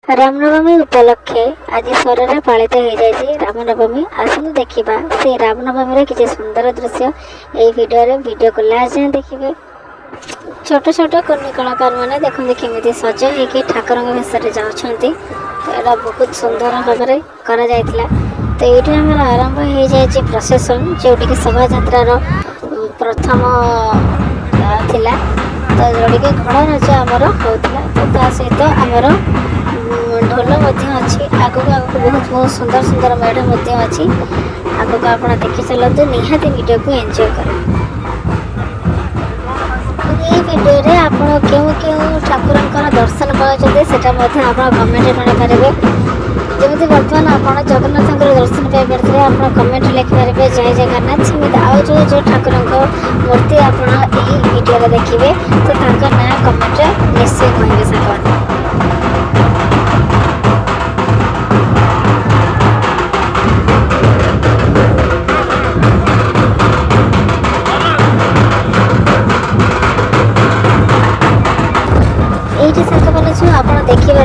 रामनवमी उपलक्षे आज स्वर पालित हो जाए रामनवमी। आसतु देखा से रामनवमी किसी सुंदर दृश्य यही वीडियो को लास्ट जाए देखिए। छोट छोट कन्या कलाकार मैंने देखते केमी सज हो ठाकुर भेष जाऊँच। तो यहाँ बहुत सुंदर भाव में करा तो ये आरंभ हो जाए प्रोसेसन जोटि कि शोभा यात्रार प्रथम थिला। तो जोटि कि घोड़ा नाच आमर होता। तो सहित आमर ढोल अच्छी आगक आगक बहुत सुंदर सुंदर मेढ़ अच्छी आगक आप देखी चलते निहाती वीडियो को एंजॉय करें। ये वीडियो रे आप क्यों ठाकुर दर्शन पाते आप कमेंट मिलपारे। जमी बर्तमान आप जगन्नाथ दर्शन पाइपर आप कमेंट लिखिपारे जय जगन्नाथ। सेमती आउ जो ठाकुर मूर्ति आप वीडियो देखिए तो ना कमेंट निश्चय कहे सागर। ये साथ मैंने जो आप देखिपे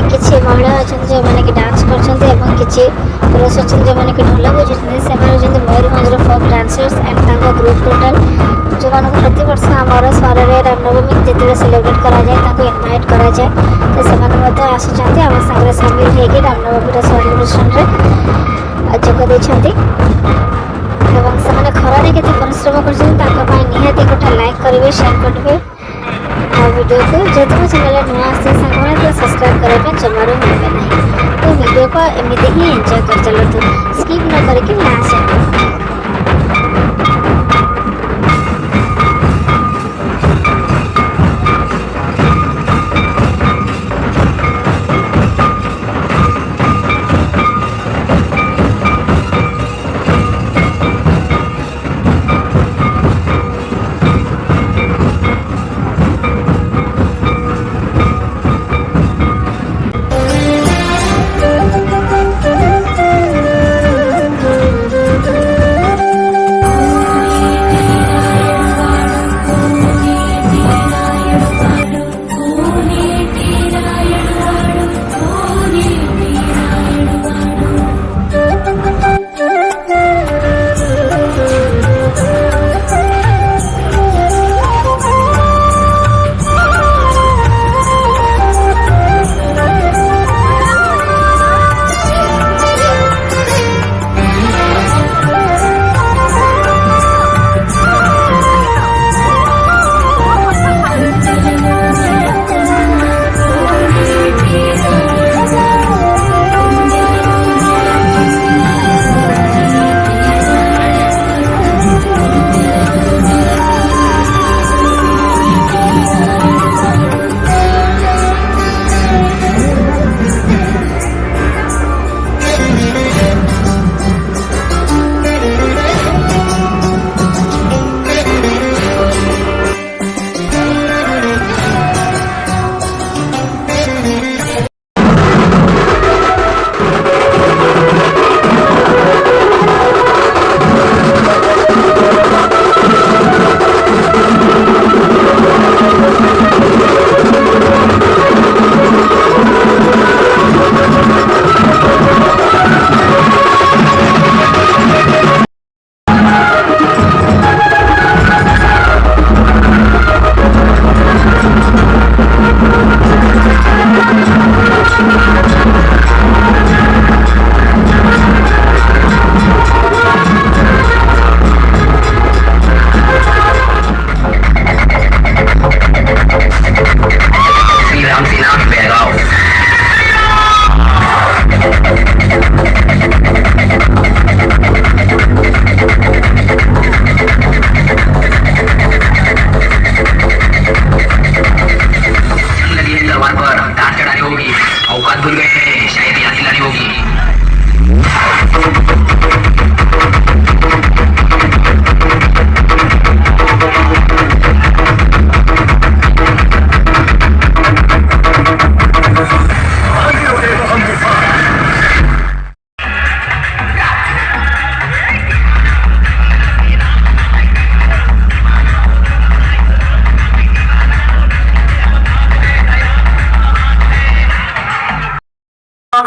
किसी महिला अच्छा जो मैंने कि डांस कर किसी पुरुष अच्छा जो मैंने कि ढोल बजाते से मयूरभंजर फोक डांसर्स एंड ग्रुप टोटाल जो मानक प्रति वर्ष आमर स्वर रामनवमी जिते सेलिब्रेट कराए इनवाइट कराए तो से आसुँच आम सागर सामिल होगी रामनवमी सेलिब्रेशन जोगदे से खरारे के परिश्रम कर निहाती गोटे लाइक करेंगे शेयर करेंगे वीडियो को। जब मैं चैनल नुआ आसे तो सब्सक्राइब करने जमार मिलते ना। तो वीडियो को एमती ही एंजॉय कर चलते स्किप न करके लास्ट।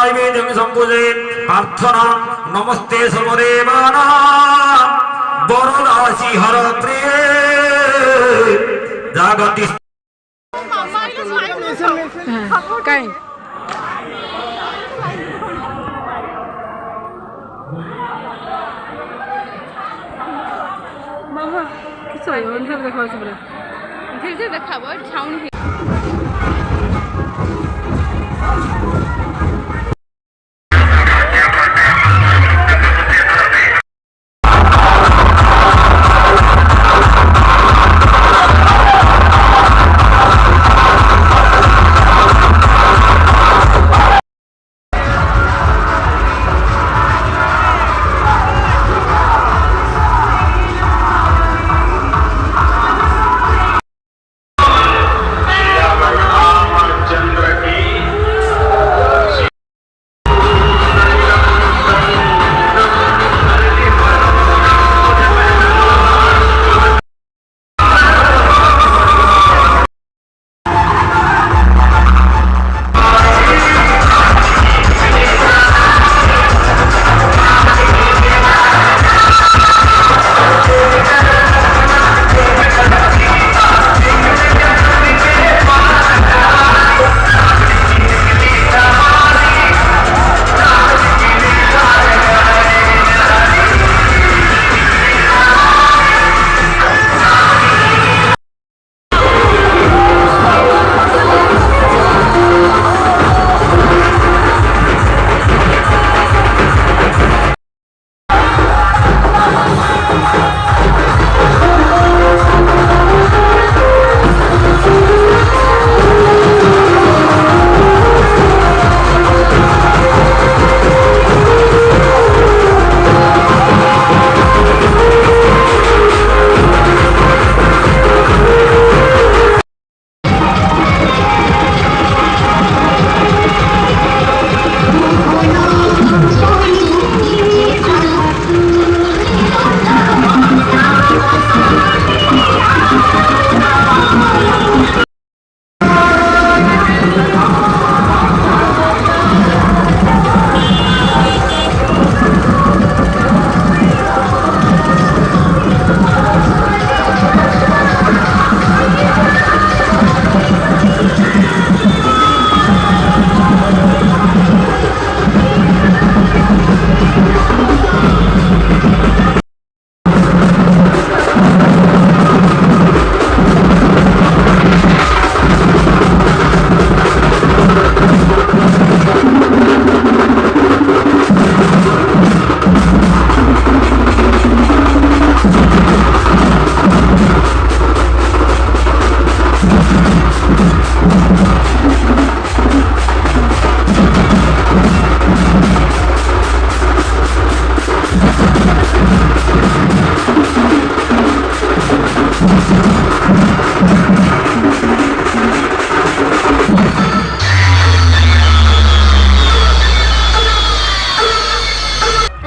नैवेद्यं सम्पूजये प्रार्थना नमस्ते सर्वदेवानां वरदासी हरप्रिये जागति काय मामा কিছু অন্ধকার দেখা হচ্ছে বলে ঠিক আছে দেখাবো সাউন্ড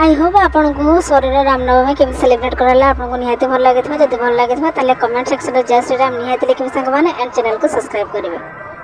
आई होप आपको सोरेर रामनवमी केमी सेलिब्रेट कराला आपको निहाती भल लगे जब भल लगे कमेंट सेक्शन में जय श्री राम निहाती लिखिए सांग मैंने एंड चैनल को सब्सक्राइब करेंगे।